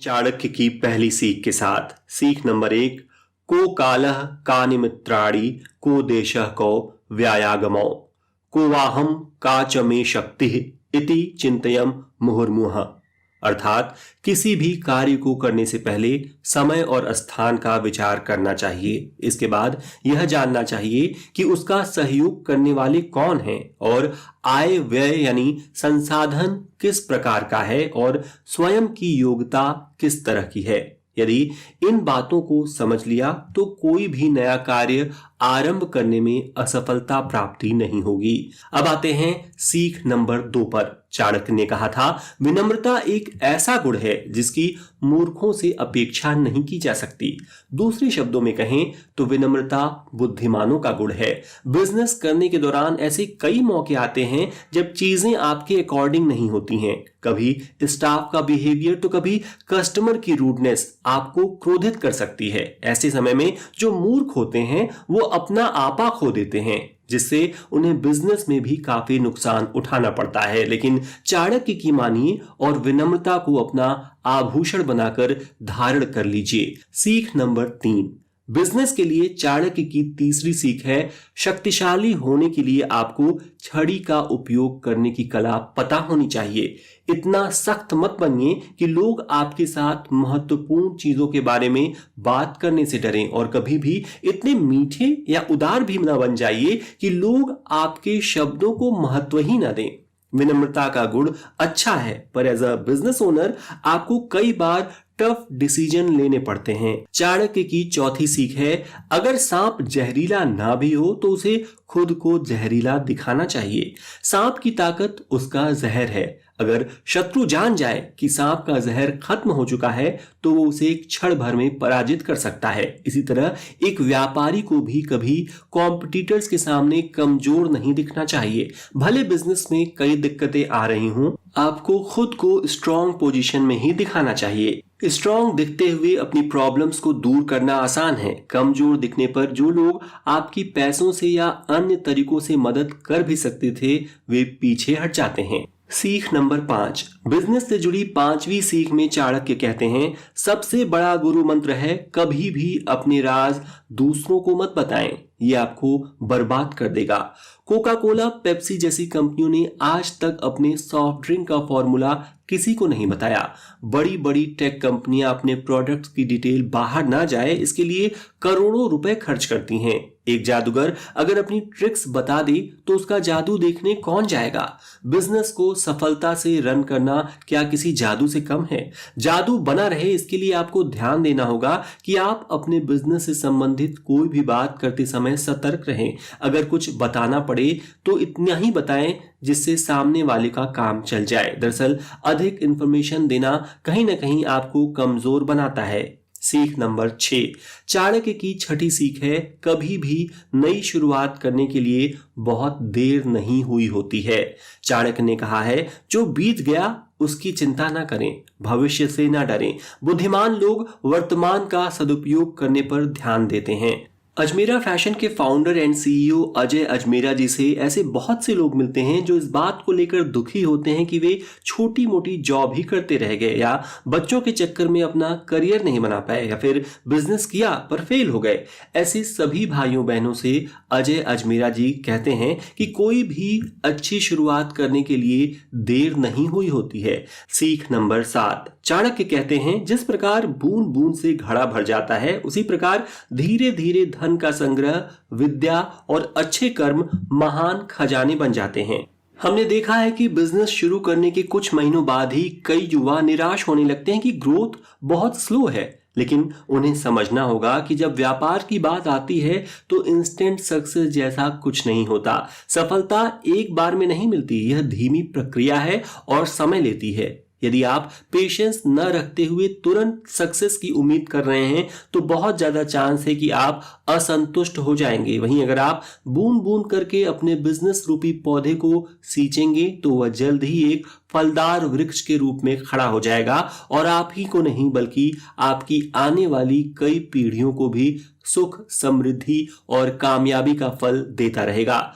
चाणक्य की पहली सीख के साथ सीख नंबर 1। को कालः कानि मित्राणि को देशः को व्यायागमो को वाहम का च मे शक्ति इति चिंतयम मुहुर्मुह। अर्थात किसी भी कार्य को करने से पहले समय और स्थान का विचार करना चाहिए। इसके बाद यह जानना चाहिए कि उसका सहयोग करने वाले कौन हैं और आय व्यय यानी संसाधन किस प्रकार का है और स्वयं की योग्यता किस तरह की है। यदि इन बातों को समझ लिया तो कोई भी नया कार्य आरंभ करने में असफलता प्राप्ति नहीं होगी। अब आते हैं सीख नंबर 2 पर। चाणक्य ने कहा था, विनम्रता एक ऐसा गुण है जिसकी मूर्खों से अपेक्षा नहीं की जा सकती। दूसरे शब्दों में कहें तो विनम्रता बुद्धिमानों का गुण है। बिजनेस करने के दौरान ऐसे कई मौके आते हैं जब चीजें आपके अकॉर्डिंग नहीं होती हैं। कभी स्टाफ का बिहेवियर तो कभी कस्टमर की रूडनेस आपको क्रोधित कर सकती है। ऐसे समय में जो मूर्ख होते हैं वो अपना आपा खो देते हैं, जिससे उन्हें बिजनेस में भी काफी नुकसान उठाना पड़ता है। लेकिन चाणक्य की मानिए और विनम्रता को अपना आभूषण बनाकर धारण कर लीजिए। सीख नंबर 3। बिजनेस के लिए चाणक्य की तीसरी सीख है, शक्तिशाली होने के लिए आपको छड़ी का उपयोग करने की कला पता होनी चाहिए। इतना सख्त मत बनिए कि लोग आपके साथ महत्वपूर्ण चीजों के बारे में बात करने से डरें और कभी भी इतने मीठे या उदार भी ना बन जाइए कि लोग आपके शब्दों को महत्व ही ना दें। विनम्रता का गुण अच्छा है, पर एज अ बिजनेस ओनर आपको कई बार टफ डिसीजन लेने पड़ते हैं। चाणक्य की चौथी सीख है, अगर सांप जहरीला ना भी हो तो उसे खुद को जहरीला दिखाना चाहिए। सांप की ताकत उसका जहर है। अगर शत्रु जान जाए कि सांप का जहर खत्म हो चुका है तो वो उसे एक क्षण भर में पराजित कर सकता है। इसी तरह एक व्यापारी को भी कभी कॉम्पिटिटर्स के सामने कमजोर नहीं दिखना चाहिए। भले बिजनेस में कई दिक्कतें आ रही हों, आपको खुद को स्ट्रॉन्ग पोजीशन में ही दिखाना चाहिए। स्ट्रॉन्ग दिखते हुए अपनी प्रॉब्लम्स को दूर करना आसान है। कमजोर दिखने पर जो लोग आपकी पैसों से या अन्य तरीकों से मदद कर भी सकते थे वे पीछे हट जाते हैं। सीख नंबर 5। बिजनेस से जुड़ी 5वीं सीख में चाणक्य कहते हैं, सबसे बड़ा गुरु मंत्र है, कभी भी अपने राज दूसरों को मत बताएं, ये आपको बर्बाद कर देगा। कोका कोला, पेप्सी जैसी कंपनियों ने आज तक अपने सॉफ्ट ड्रिंक का फॉर्मूला किसी को नहीं बताया। बड़ी बड़ी टेक कंपनियां अपने प्रोडक्ट्स की डिटेल बाहर ना जाए इसके लिए करोड़ों रुपए खर्च करती हैं। एक जादूगर अगर अपनी ट्रिक्स बता दे तो उसका जादू देखने कौन जाएगा। बिजनेस को सफलता से रन करना क्या किसी जादू से कम है? जादू बना रहे इसके लिए आपको ध्यान देना होगा कि आप अपने बिजनेस से संबंधित कोई भी बात करते समय सतर्क रहें। अगर कुछ बताना पड़े तो इतना ही बताएं जिससे सामने वाले का काम चल जाए। दरअसल अधिक इंफॉर्मेशन देना कहीं ना कहीं आपको कमजोर बनाता है। सीख नंबर 6। चाणक्य की छठी सीख है, कभी भी नई शुरुआत करने के लिए बहुत देर नहीं हुई होती है। चाणक्य ने कहा है, जो बीत गया उसकी चिंता ना करें, भविष्य से ना डरें। बुद्धिमान लोग वर्तमान का सदुपयोग करने पर ध्यान देते हैं। अजमेरा फैशन के founder and CEO Ajay Ajmera ji से ऐसे बहुत से लोग मिलते हैं जो इस बात को लेकर दुखी होते हैं कि वे छोटी मोटी जॉब ही करते रह गए या बच्चों के चक्कर में अपना करियर नहीं बना पाए या फिर बिजनेस किया पर फेल हो गए। ऐसे सभी भाइयों बहनों से अजय अजमेरा जी कहते हैं कि कोई भी अच्छी शुरुआत करने के लिए देर नहीं हुई होती है। सीख नंबर 7। चाणक्य कहते हैं, जिस प्रकार बूंद बूंद से घड़ा भर जाता है उसी प्रकार धीरे धीरे धन का संग्रह, विद्या और अच्छे कर्म महान खजाने बन जाते हैं। हमने देखा है कि बिजनेस शुरू करने के कुछ महीनों बाद ही कई युवा निराश होने लगते हैं कि ग्रोथ बहुत स्लो है। लेकिन उन्हें समझना होगा कि जब व्यापार की बात आती है तो इंस्टेंट सक्सेस जैसा कुछ नहीं होता। सफलता एक बार में नहीं मिलती, यह धीमी प्रक्रिया है और समय लेती है। यदि आप पेशेंस न रखते हुए तुरंत सक्सेस की उम्मीद कर रहे हैं तो बहुत ज्यादा चांस है कि आप असंतुष्ट हो जाएंगे। वहीं अगर आप बूंद बूंद करके अपने बिजनेस रूपी पौधे को सींचेंगे तो वह जल्द ही एक फलदार वृक्ष के रूप में खड़ा हो जाएगा और आप ही को नहीं बल्कि आपकी आने वाली कई पीढ़ियों को भी सुख, समृद्धि और कामयाबी का फल देता रहेगा।